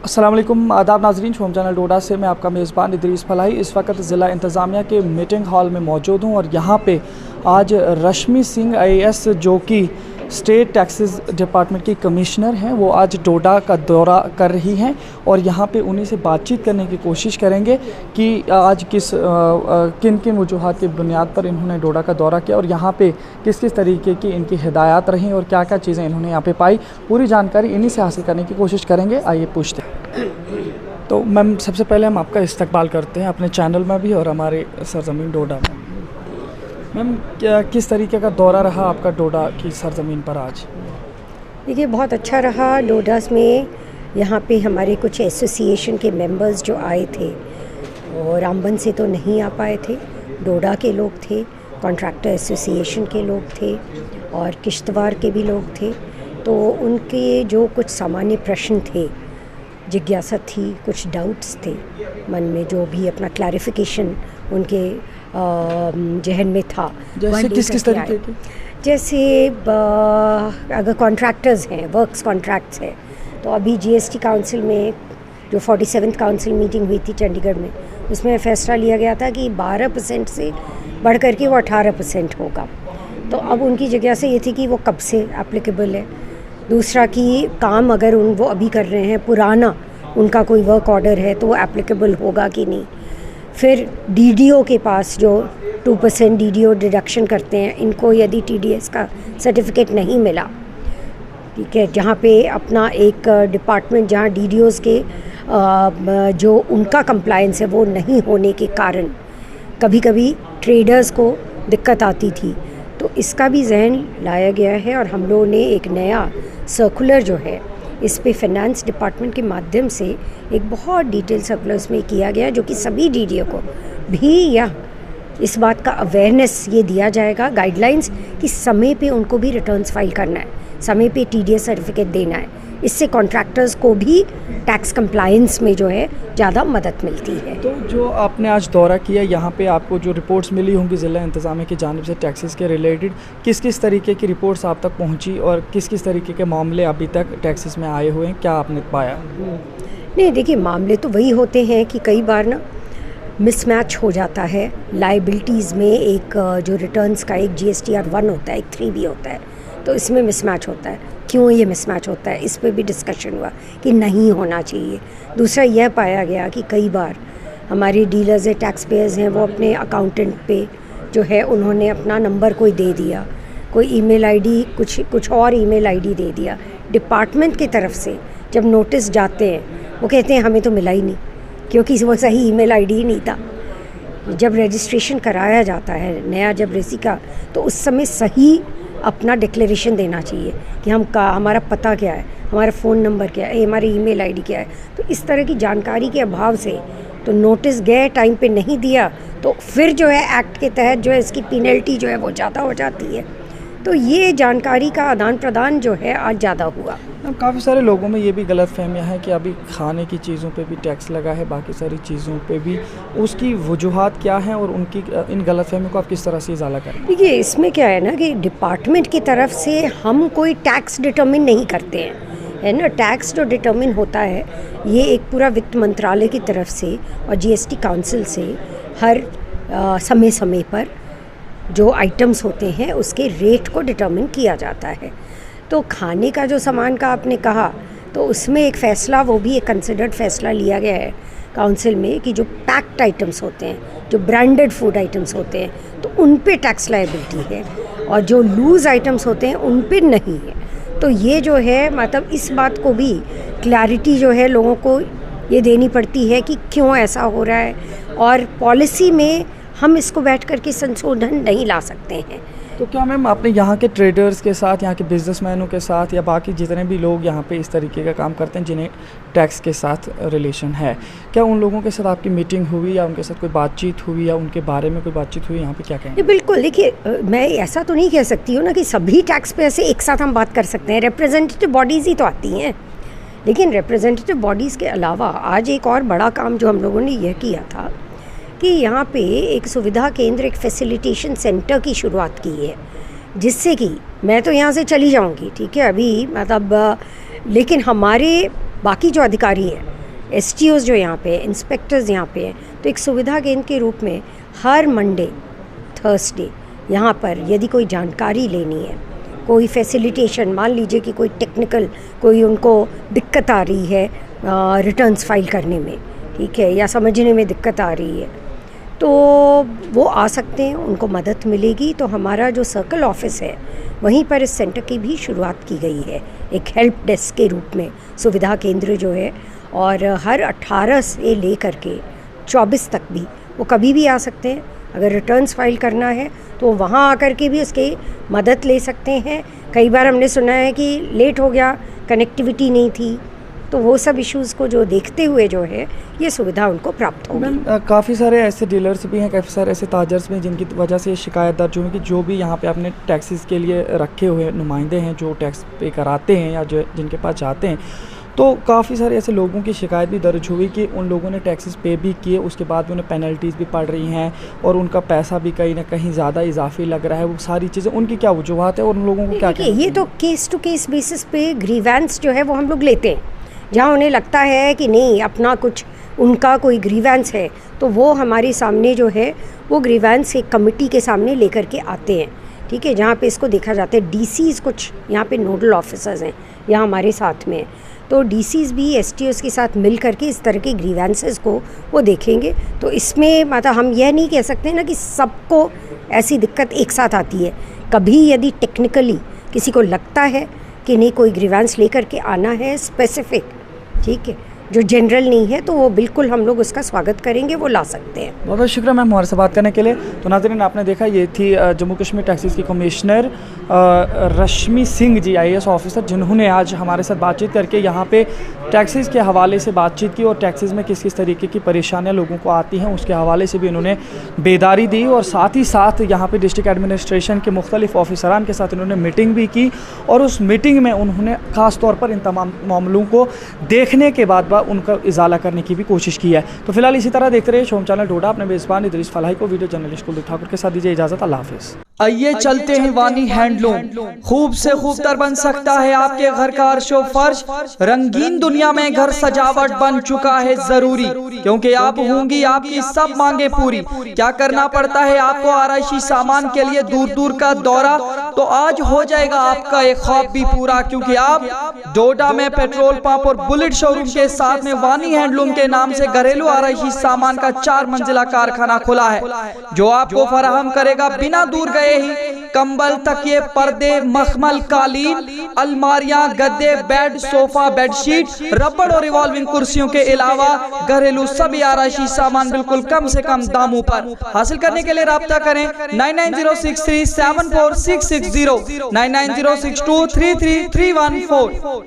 अस्सलाम वालेकुम, आदाब नाजरीन। होम चैनल डोडा से मैं आपका मेज़बान इदरीस फलाही इस वक्त ज़िला इंतज़ामिया के मीटिंग हॉल में मौजूद हूँ और यहाँ पे आज रश्मि सिंह IAS जो कि स्टेट टैक्सेस डिपार्टमेंट की कमिश्नर हैं, वो आज डोडा का दौरा कर रही हैं और यहाँ पे उन्हीं से बातचीत करने की कोशिश करेंगे कि आज किन किन वजूहात की बुनियाद पर इन्होंने डोडा का दौरा किया और यहाँ पे किस किस तरीके की इनकी हिदायत रहीं और क्या क्या चीज़ें इन्होंने यहाँ पे पाई। पूरी जानकारी इन्हीं से हासिल करने की कोशिश करेंगे। आइए पूछते हैं। तो मैम, सबसे पहले हम आपका इस्तकबाल करते हैं अपने चैनल में भी और हमारे सरजमीन डोडा में। मैम, किस तरीके का दौरा रहा आपका डोडा की सरजमीन पर आज? देखिए, बहुत अच्छा रहा। डोडास में यहाँ पे हमारे कुछ एसोसिएशन के मेंबर्स जो आए थे और रामबन से तो नहीं आ पाए थे, डोडा के लोग थे, कॉन्ट्रैक्टर एसोसिएशन के लोग थे और किश्तवाड़ के भी लोग थे। तो उनके जो कुछ सामान्य प्रश्न थे, जिज्ञासा थी, कुछ डाउट्स थे मन में, जो भी अपना क्लैरिफिकेशन उनके जहन में था। जैसे किस तरीके के? जैसे अगर कॉन्ट्रैक्टर्स हैं, वर्क्स कॉन्ट्रैक्ट्स हैं, तो अभी GST काउंसिल में जो 47th काउंसिल मीटिंग हुई थी चंडीगढ़ में, उसमें फ़ैसला लिया गया था कि 12% से बढ़ कर के वो 18% होगा। तो अब उनकी जिज्ञासा ये थी कि वो कब से एप्लीकेबल है। दूसरा कि काम अगर वो अभी कर रहे हैं, पुराना उनका कोई वर्क ऑर्डर है, तो वो एप्लीकेबल होगा कि नहीं। फिर DDO के पास जो 2% DDO डिडक्शन करते हैं, इनको यदि TDS का सर्टिफिकेट नहीं मिला, ठीक है, जहाँ पे अपना एक डिपार्टमेंट जहाँ DDOs के जो उनका कंप्लायंस है वो नहीं होने के कारण कभी कभी ट्रेडर्स को दिक्कत आती थी, तो इसका भी जहन लाया गया है। और हम लोगों ने एक नया सर्कुलर जो है इस पे फाइनेंस डिपार्टमेंट के माध्यम से एक बहुत डिटेल सर्कुलर में किया गया, जो कि सभी DDO को भी या इस बात का अवेयरनेस ये दिया जाएगा, गाइडलाइंस, कि समय पे उनको भी रिटर्न्स फाइल करना है, समय पे TDS सर्टिफिकेट देना है। इससे कॉन्ट्रैक्टर्स को भी टैक्स कंप्लायंस में जो है ज़्यादा मदद मिलती है। तो जो आपने आज दौरा किया, यहाँ पे आपको जो रिपोर्ट्स मिली होंगी ज़िला इंतज़ामिया की जानिब से टैक्सेस के रिलेटेड, किस किस तरीके की रिपोर्ट्स आप तक पहुँची और किस किस तरीके के मामले अभी तक टैक्सेस में आए हुए हैं, क्या आपने पाया? नहीं, देखिए, मामले तो वही होते हैं कि कई बार ना मिसमैच हो जाता है लाइबिलिटीज़ में। एक जो रिटर्न्स का एक GSTR 1 होता है, एक 3B होता है, तो इसमें मिसमैच होता है। क्यों ये मिसमैच होता है, इस पे भी डिस्कशन हुआ कि नहीं होना चाहिए। दूसरा यह पाया गया कि कई बार हमारे डीलर्स हैं, टैक्स पेयर्स हैं, वो अपने अकाउंटेंट पे जो है उन्होंने अपना नंबर कोई दे दिया, कोई ईमेल आईडी, कुछ और ईमेल आईडी दे दिया। डिपार्टमेंट की तरफ से जब नोटिस जाते हैं, वो कहते हैं हमें तो मिला ही नहीं, क्योंकि वो सही ईमेल आईडी ही नहीं था। जब रजिस्ट्रेशन कराया जाता है नया, जब रेसी का, तो उस समय सही अपना डिक्लेरेशन देना चाहिए कि हमारा पता क्या है, हमारा फ़ोन नंबर क्या है, हमारी ईमेल आईडी क्या है। तो इस तरह की जानकारी के अभाव से तो नोटिस गए, टाइम पे नहीं दिया, तो फिर जो है एक्ट के तहत जो है इसकी पेनल्टी जो है वो ज़्यादा हो जाती है। तो ये जानकारी का आदान प्रदान जो है आज ज़्यादा हुआ। काफ़ी सारे लोगों में ये भी गलत फहमियाँ हैं कि अभी खाने की चीज़ों पे भी टैक्स लगा है, बाकी सारी चीज़ों पे भी, उसकी वजूहात क्या हैं और उनकी इन गलत फहमियों को आप किस तरह से इजाला करें? देखिए, इसमें क्या है ना कि डिपार्टमेंट की तरफ से हम कोई टैक्स डिटर्मिन नहीं करते हैं, है ना। टैक्स जो डिटर्मिन होता है ये एक पूरा वित्त मंत्रालय की तरफ से और GST काउंसिल से हर समय समय पर जो आइटम्स होते हैं उसके रेट को डिटर्मिन किया जाता है। तो खाने का जो सामान का आपने कहा, तो उसमें एक फ़ैसला, वो भी एक कंसिडर्ड फ़ैसला लिया गया है काउंसिल में कि जो पैक्ड आइटम्स होते हैं, जो ब्रांडेड फूड आइटम्स होते हैं, तो उन पे टैक्स लायबिलिटी है और जो लूज़ आइटम्स होते हैं उन पे नहीं है। तो ये जो है, मतलब इस बात को भी क्लैरिटी जो है लोगों को ये देनी पड़ती है कि क्यों ऐसा हो रहा है, और पॉलिसी में हम इसको बैठ कर के संशोधन नहीं ला सकते हैं। तो क्या मैम, आपने यहाँ के ट्रेडर्स के साथ, यहाँ के बिजनेसमैनों के साथ या बाकी जितने भी लोग यहाँ पे इस तरीके का काम करते हैं जिन्हें टैक्स के साथ रिलेशन है, क्या उन लोगों के साथ आपकी मीटिंग हुई या उनके साथ कोई बातचीत हुई या उनके बारे में कोई बातचीत हुई? यहाँ पे क्या कहें? बिल्कुल, देखिए, मैं ऐसा तो नहीं कह सकती हूँ ना कि सभी टैक्स पे ऐसे एक साथ हम बात कर सकते हैं। रिप्रेजेंटेटिव बॉडीज़ ही तो आती हैं, लेकिन रिप्रेजेंटेटिव बॉडीज़ के अलावा आज एक और बड़ा काम जो हम लोगों ने यह किया था कि यहाँ पे एक सुविधा केंद्र, एक फैसिलिटेशन सेंटर की शुरुआत की है, जिससे कि मैं तो यहाँ से चली जाऊँगी, ठीक है, अभी मतलब, लेकिन हमारे बाकी जो अधिकारी हैं एसटीओज जो यहाँ पे, इंस्पेक्टर्स यहाँ पे हैं, तो एक सुविधा केंद्र के रूप में हर मंडे थर्सडे यहाँ पर यदि कोई जानकारी लेनी है, कोई फैसिलिटेशन, मान लीजिए कि कोई टेक्निकल कोई उनको दिक्कत आ रही है रिटर्न्स फाइल करने में, ठीक है, या समझने में दिक्कत आ रही है, तो वो आ सकते हैं, उनको मदद मिलेगी। तो हमारा जो सर्कल ऑफिस है वहीं पर इस सेंटर की भी शुरुआत की गई है, एक हेल्प डेस्क के रूप में सुविधा केंद्र जो है, और हर 18 से ले करके 24 तक भी वो कभी भी आ सकते हैं। अगर रिटर्न्स फाइल करना है तो वहाँ आकर के भी उसकी मदद ले सकते हैं। कई बार हमने सुना है कि लेट हो गया, कनेक्टिविटी नहीं थी, तो वो सब इश्यूज़ को जो देखते हुए जो है ये सुविधा उनको प्राप्त होगी। मैम काफ़ी सारे ऐसे डीलर्स भी हैं, काफ़ी सारे ऐसे ताजर्स भी हैं जिनकी वजह से ये शिकायत दर्ज हुई कि जो भी यहाँ पे अपने टैक्सेस के लिए रखे हुए नुमाइंदे हैं जो टैक्स पे कराते हैं या जो जिनके पास जाते हैं, तो काफ़ी सारे ऐसे लोगों की शिकायत भी दर्ज हुई कि उन लोगों ने टैक्सेस पे भी किए, उसके बाद भी उन्हें पेनल्टीज़ भी पड़ रही हैं और उनका पैसा भी कहीं ना कहीं ज़्यादा इजाफी लग रहा है। वो सारी चीज़ें उनकी क्या वजूहत है और उन लोगों को क्या देखिए, ये तो केस टू केस बेसिस पे ग्रीवेंस जो है वो हम लोग लेते हैं। जहाँ उन्हें लगता है कि नहीं अपना कुछ उनका कोई ग्रीवेंस है तो वो हमारे सामने जो है वो ग्रीवेंस एक कमेटी के सामने लेकर के आते हैं, ठीक है, जहाँ पे इसको देखा जाता है। डीसीज़ कुछ यहाँ पे नोडल ऑफिसर्स हैं यहाँ हमारे साथ में, तो डीसीज़ भी एसटीओज़ के साथ मिल करके इस तरह के ग्रीवेंसेस को वो देखेंगे। तो इसमें मतलब हम यह नहीं कह सकते ना कि सबको ऐसी दिक्कत एक साथ आती है। कभी यदि टेक्निकली किसी को लगता है कि नहीं कोई ग्रीवेंस लेकर के आना है स्पेसिफिक, ठीक है, जो जनरल नहीं है, तो वो बिल्कुल हम लोग उसका स्वागत करेंगे, वो ला सकते हैं। बहुत बहुत शुक्रिया मैम हमारे से बात करने के लिए। तो नाज़रीन आपने देखा ये थी जम्मू कश्मीर टैक्सेस की commissioner Rashmi Singh ji, IAS officer, जिन्होंने आज हमारे साथ बातचीत करके यहाँ पे टैक्सेस के हवाले से बातचीत की और टैक्सेस में किस किस तरीके की परेशानियाँ लोगों को आती हैं उसके हवाले से भी उन्होंने बेदारी दी, और साथ ही साथ यहाँ पे डिस्ट्रिक्ट एडमिनिस्ट्रेशन के मुख्तलिफ ऑफिसरान के साथ इन्होंने मीटिंग भी की और उस मीटिंग में उन्होंने ख़ास तौर पर इन तमाम मामलों को देखने के बाद उनका इजाला करने की भी कोशिश की है। तो फिलहाल इसी तरह देखते रहिए शोम चैनल डोडा। अपने मेज़बान इदरीस फलाही को वीडियो जर्नलिस्ट कुलदीप ठाकुर के साथ दीजिए इजाज़त। अल्लाह हाफिज़। आइए चलते हैं वानी हैंडलूम, खूब से खूबतर बन सकता है आपके घर का अर्शो फर्श। रंगीन दुनिया में घर सजावट बन चुका है जरूरी, क्योंकि आप होंगी आपकी सब मांगे पूरी। क्या करना पड़ता है आपको आराइशी सामान के लिए दूर दूर का दौरा, तो आज हो जाएगा आपका एक ख्वाब भी पूरा, क्योंकि आप डोडा में पेट्रोल पंप और बुलेट शोरूम के साथ में वानी हैंडलूम के नाम से घरेलू आराइशी सामान का 4 मंजिला कारखाना खुला है, जो आपको फराहम करेगा बिना दूर गए ही कंबल, तकिए, पर्दे, मखमल, कालीन, अलमारियां, गद्दे, बेड, सोफा, बेडशीट, रबड़ और रिवॉल्विंग कुर्सियों के अलावा घरेलू सभी आराइशी सामान बिल्कुल कम से कम दामों पर। हासिल करने के लिए राब्ता करें 9906374660, 9906233314।